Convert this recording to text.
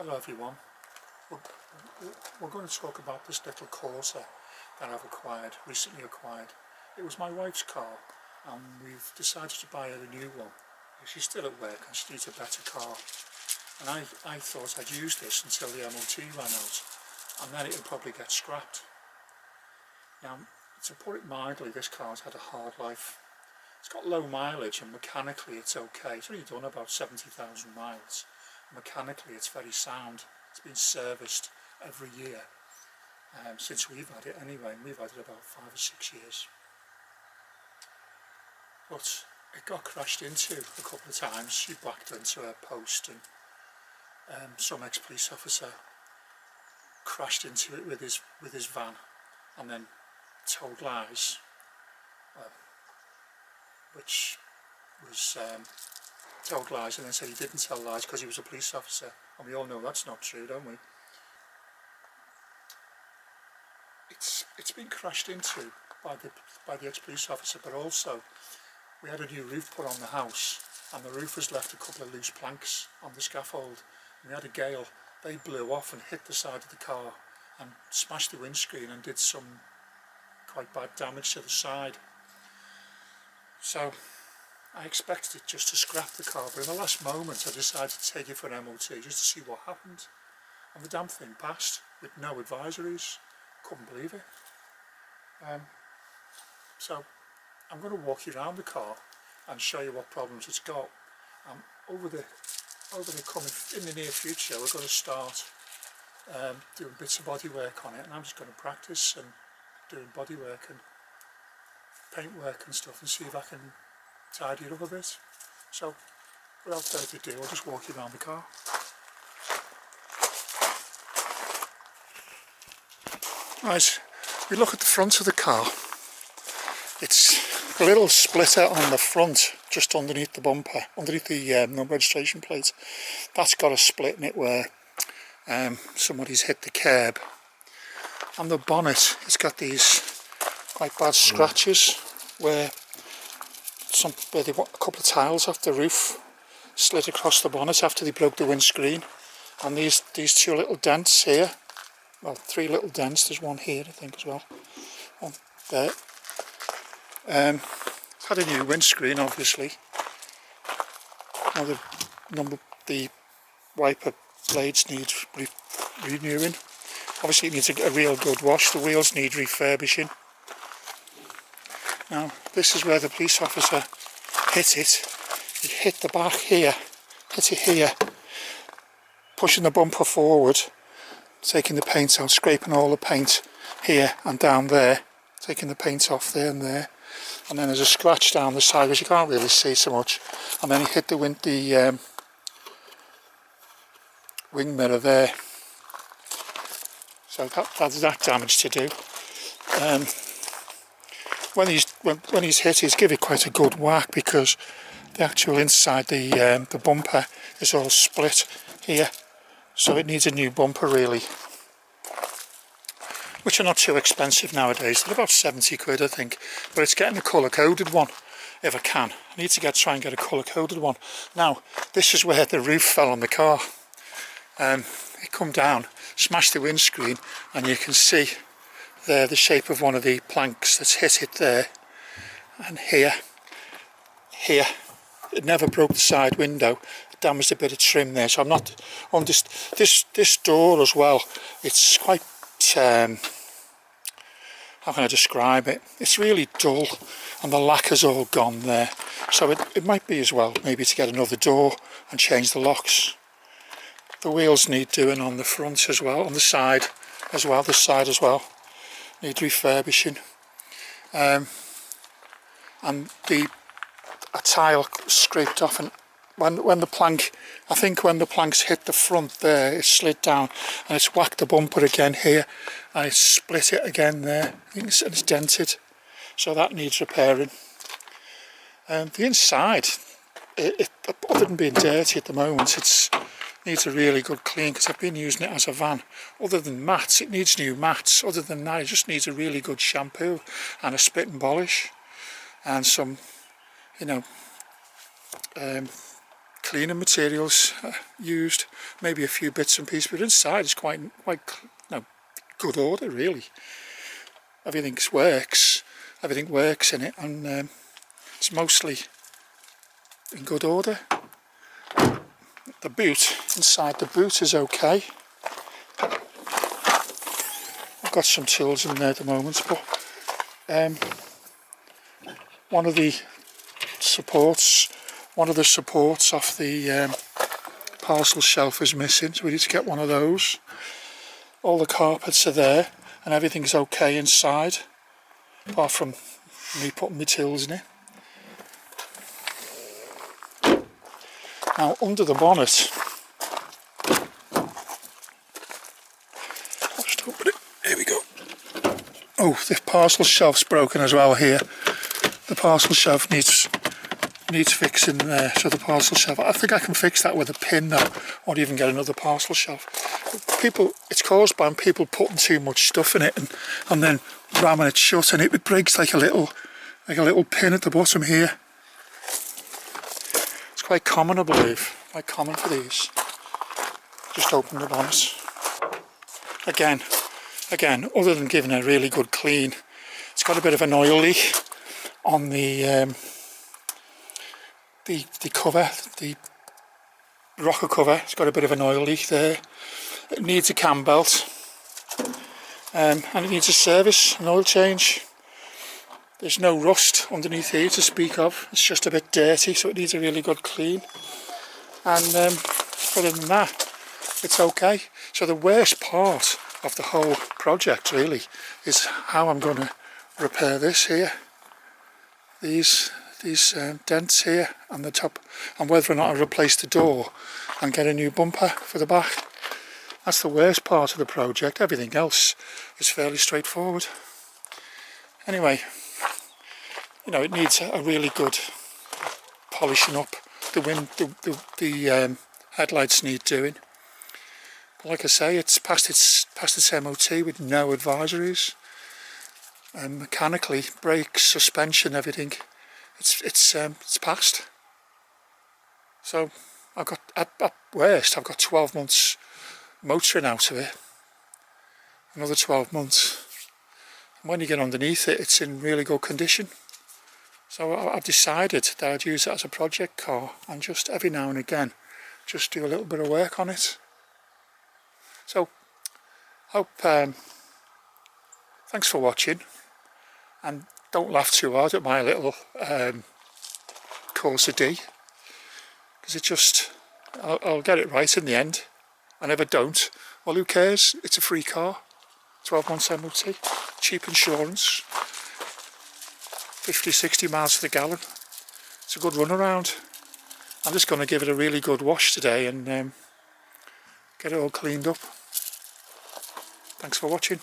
Hello everyone. We're, we're going to talk about this little Corsa that I've recently acquired. It was my wife's car and we've decided to buy her a new one. She's still at work and she needs a better car. And I thought I'd use this until the MOT ran out and then it would probably get scrapped. Now, to put it mildly, this car's had a hard life. It's got low mileage and mechanically it's okay. It's only done about 70,000 miles. Mechanically it's very sound. It's been serviced every year since we've had it anyway, and we've had it about 5 or 6 years. But it got crashed into a couple of times. She backed into a post and some ex-police officer crashed into it with his van and then told lies, which was told lies and then said he didn't tell lies because he was a police officer, and we all know that's not true, don't we? It's been crashed into by the ex-police officer, but also we had a new roof put on the house and the roof has left a couple of loose planks on the scaffold, and we had a gale. They blew off and hit the side of the car and smashed the windscreen and did some quite bad damage to the side. So I expected it just to scrap the car, but in the last moment I decided to take it for an MOT just to see what happened. And the damn thing passed with no advisories. Couldn't believe it. So I'm going to walk you around the car and show you what problems it's got. In the near future we're going to start doing bits of body work on it, and I'm just going to practice and doing body work and paint work and stuff and see if I can tidy it up a bit. So without further ado, I'll just walk you around the car. Right, we look at the front of the car. It's a little splitter on the front, just underneath the bumper, underneath the registration plate. That's got a split in it where somebody's hit the curb. On the bonnet, it's got these quite bad scratches where they got a couple of tiles off the roof slid across the bonnet after they broke the windscreen, and these two little dents here, well, 3 little dents, there's one here I think as well, one there. It's had a new windscreen obviously. Now the wiper blades need renewing. Obviously it needs a real good wash. The wheels need refurbishing. Now this is where the police officer hit it. He hit the back here, hit it here, pushing the bumper forward, taking the paint out, scraping all the paint here and down there, taking the paint off there and there. And then there's a scratch down the side which you can't really see so much. And then he hit the wing mirror there. So that's that damage to do. When he's hit, he's give it quite a good whack because the actual inside the bumper is all split here, so it needs a new bumper really, which are not too expensive nowadays. They're about 70 quid I think, but it's getting a colour coded one if I can. I need to try and get a colour coded one. Now this is where the roof fell on the car. It come down, smashed the windscreen, and you can see there the shape of one of the planks that's hit it there, and here. It never broke the side window. It damaged a bit of trim there, so I'm not on this door as well. It's quite how can I describe it? It's really dull and the lacquer's all gone there, so it might be as well maybe to get another door and change the locks. The wheels need doing on the front as well, on the side as well, this side as well, need refurbishing. And a tile scraped off, and when the plank, I think when the planks hit the front there, it slid down and it's whacked the bumper again here and it's split it again there. I think it's dented, so that needs repairing. The inside, other than being dirty at the moment, it needs a really good clean because I've been using it as a van. Other than mats, it needs new mats. Other than that, it just needs a really good shampoo and a spit and polish and some, cleaning materials used, maybe a few bits and pieces, but inside it's quite good order really. Everything works in it, and it's mostly in good order. The boot, inside the boot is okay. I've got some tools in there at the moment, but one of the supports off the parcel shelf is missing, so we need to get one of those. All the carpets are there and everything's okay inside, apart from me putting my tools in it. Now under the bonnet, I'll just open it, here we go. Oh, the parcel shelf's broken as well here. The parcel shelf needs fixing there, so the parcel shelf, I think I can fix that with a pin though, or even get another parcel shelf. It's caused by people putting too much stuff in it and then ramming it shut, and it breaks like a little pin at the bottom here. It's quite common, I believe, quite common for these. Just open the bonnet. Again, other than giving a really good clean, it's got a bit of an oil leak on the cover, the rocker cover. It's got a bit of an oil leak there. It needs a cam belt, and it needs a service, an oil change. There's no rust underneath here to speak of. It's just a bit dirty, so it needs a really good clean. And other than that, it's okay. So the worst part of the whole project really is how I'm going to repair this here. These dents here on the top, and whether or not I replace the door and get a new bumper for the back. That's the worst part of the project. Everything else is fairly straightforward. Anyway, you know, it needs a really good polishing up. The headlights need doing. But like I say, it's past its MOT with no advisories. And mechanically, brakes, suspension, everything, it's passed. So I've got, at worst, I've got 12 months motoring out of it. Another 12 months. And when you get underneath it, it's in really good condition. So I've decided that I'd use it as a project car and just every now and again just do a little bit of work on it. So hope thanks for watching, and don't laugh too hard at my little Corsa D, because I'll get it right in the end. And if I don't, well, who cares? It's a free car, 12 months MOT, cheap insurance, 50-60 miles to the gallon. It's a good run around. I'm just going to give it a really good wash today and get it all cleaned up. Thanks for watching.